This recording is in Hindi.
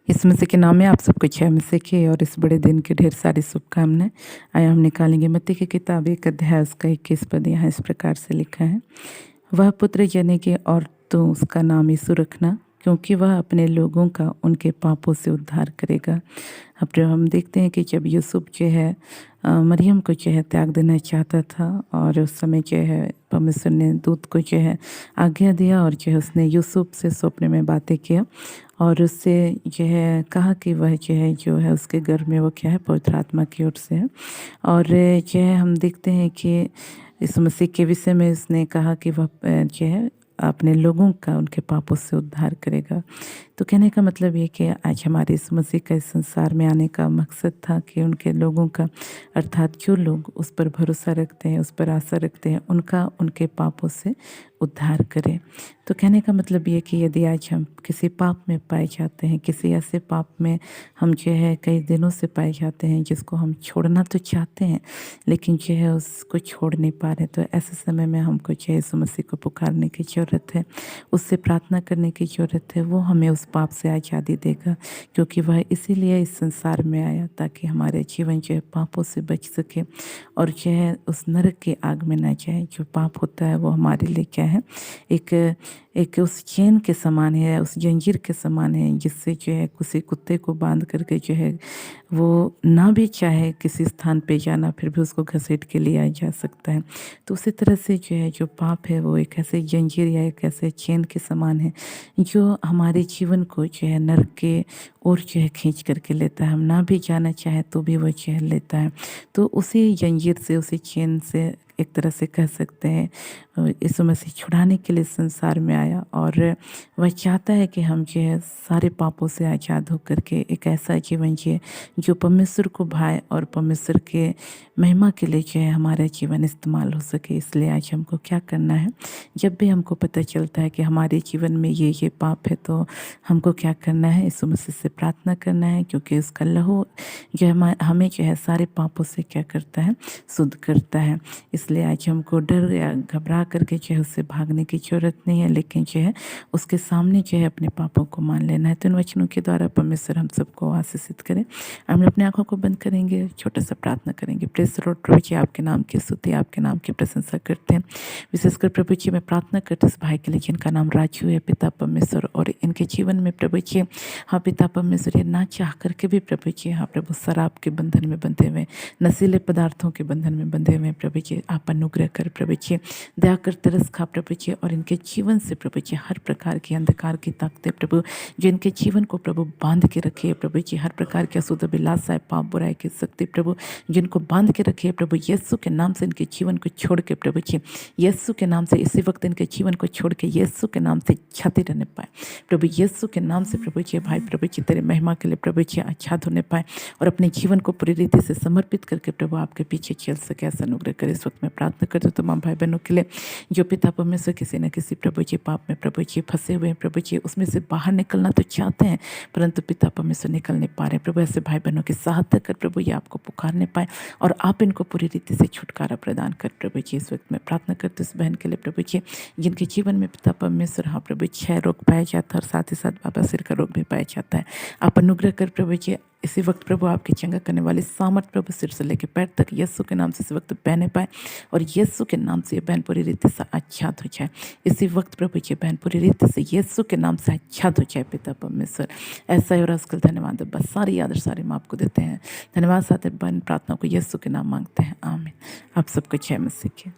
इस मसीह के नाम में आप सबको जय मसीह की और इस बड़े दिन की ढेर सारी शुभकामनाएं। आइए हम निकालेंगे मत्ती की किताब 1 अध्याय उसका 21 पद। यहाँ इस प्रकार से लिखा है, वह पुत्र यानी कि और तो उसका नाम यीशु रखना, क्योंकि वह अपने लोगों का उनके पापों से उद्धार करेगा। अब जो हम देखते हैं कि जब यूसुफ जो है मरियम को जो है त्याग देना चाहता था, और उस समय जो है परमेश्वर ने दूत को जो है आज्ञा दिया, और जो है उसने यूसुफ से सपने में बातें किया और उससे जो है कहा कि वह जो है उसके घर में वो क्या है पवित्र आत्मा की ओर से है। और जो है हम देखते हैं कि इस मसीह के विषय में उसने कहा कि वह जो है अपने लोगों का उनके पापों से उद्धार करेगा। तो कहने का मतलब ये कि आज हमारे इस मसीह का इस संसार में आने का मकसद था कि उनके लोगों का, अर्थात जो लोग उस पर भरोसा रखते हैं, उस पर आशा रखते हैं, उनका उनके पापों से उद्धार करें। तो कहने का मतलब ये कि यदि आज हम किसी पाप में पाए जाते हैं, किसी ऐसे पाप में हम जो है कई दिनों से पाए जाते हैं जिसको हम छोड़ना तो चाहते हैं लेकिन जो है उसको छोड़ नहीं पा रहे, तो ऐसे समय में हमको जो है यीशु मसीह को पुकारने की ज़रूरत है, उससे प्रार्थना करने की ज़रूरत है। वो हमें उस पाप से आज़ादी देगा, क्योंकि वह इसीलिए इस संसार में आया ताकि हमारे जीवन जो है पापों से बच सके और जो है उस नरक की आग में ना जाए। जो पाप होता है वो हमारे लिए क्या है, एक उस चेन के समान है, उस जंजीर के समान है, जिससे जो है किसी कुत्ते को बांध करके जो है वो ना भी चाहे किसी स्थान पे जाना फिर भी उसको घसीट के लिया जा सकता है। तो उसी तरह से जो है जो पाप है वो एक ऐसे जंजीर या एक ऐसे चेन के समान है जो हमारे जीवन को जो है नरक के ओर जो है खींच करके लेता है। हम ना भी जाना चाहे तो भी वो जो है लेता है। तो उसी जंजीर से, उसी चेन से एक तरह से कह सकते हैं यीशु मसीह छुड़ाने के लिए संसार में आया, और वह चाहता है कि हम जो है सारे पापों से आज़ाद होकर के एक ऐसा जीवन जिए जो परमेश्वर को भाए और परमेश्वर के महिमा के लिए जो है हमारा जीवन इस्तेमाल हो सके। इसलिए आज हमको क्या करना है, जब भी हमको पता चलता है कि हमारे जीवन में ये पाप है, तो हमको क्या करना है, यीशु मसीह से प्रार्थना करना है, क्योंकि उसका लहू जो है हमें जो है सारे पापों से क्या करता है, शुद्ध करता है। इसलिए आज हमको डर या घबरा करके जो है उससे भागने की ज़रूरत नहीं है, लेकिन जो है उसके सामने जो है अपने पापों को मान लेना है। तो इन वचनों के द्वारा परमेश्वर हम सबको आशीषित करें। हम अपने आंखों को बंद करेंगे, छोटा सा प्रार्थना करेंगे। प्रेस लॉर्ड, प्रभु जी आपके नाम की स्तुति, आपके नाम की प्रशंसा करते हैं। विशेषकर प्रभु जी मैं प्रार्थना करते इस भाई के लिए जिनका नाम राजू है, पिता परमेश्वर, और इनके जीवन में प्रभु जी हाँ पिता परमेश्वर ये ना चाह करके भी प्रभु जी हाँ प्रभु शराब के बंधन में बंधे हुए, नशीले पदार्थों के बंधन में बंधे हुए प्रभु जी आप अनुग्रह कर प्रभु जी, दया कर तरस खा प्रभु जी, और इनके जीवन से प्रभु जी हर प्रकार की अंधकार की ताकतें प्रभु जो इनके जीवन को प्रभु बांध के रखी है प्रभु जी, हर प्रकार की अशुद्ध अभिलाषा है, पाप बुराई की शक्ति प्रभु जिनको बांध के रखी है प्रभु यीशु के नाम से इनके जीवन को छोड़ के प्रभु जी, यीशु के नाम से इसी वक्त इनके जीवन को छोड़ के यीशु के नाम से छाती रहने पाए प्रभु, यीशु के नाम से प्रभु जी भाई प्रभु जी तेरे महिमा के लिए प्रभु जी आच्छाद होने पाए और अपने जीवन को पूरी रीति से समर्पित करके प्रभु आपके पीछे चल सके, ऐसा अनुग्रह करे। इस वक्त मैं प्रार्थना करती हूँ तमाम भाई बहनों के लिए जो पिता परमेश्वर किसी न किसी प्रभु जी पाप में प्रभु जी फंसे हुए हैं प्रभु जी, उसमें से बाहर निकलना तो चाहते हैं परंतु पिता परमेश्वर निकल नहीं पा रहे प्रभु, ऐसे भाई बहनों की सहायता कर प्रभु ये आपको पुकारने पाए और आप इनको पूरी रीति से छुटकारा प्रदान कर प्रभु जी। इस वक्त मैं प्रार्थना करती हूँ उस बहन के लिए प्रभु जी जिनके जीवन में पिता परमेश्वर हाँ प्रभु क्षय रोग पाया जाता है और साथ ही साथ बाबा सिर का रोग भी पाया जाता है। आप अनुग्रह कर प्रभु जी इसी वक्त प्रभु आपकी चंगा करने वाली सामर्थ प्रभु सिर से लेकर पैर तक यीशु के नाम से इस वक्त बहने पाए और यीशु के नाम से ये बहन पूरी रीति से आच्छाद हो जाए। इसी वक्त प्रभु जी बहन पूरी रीति से यीशु के नाम से आच्छाद हो जाए पिता परमेश्वर। ऐसा ही और आजकल धन्यवाद बस सारी आदर सारी हम आपको देते हैं। धन्यवाद साथ बहन प्रार्थना को यीशु के नाम मांगते हैं, आमीन। आप सबको जय मसीह की।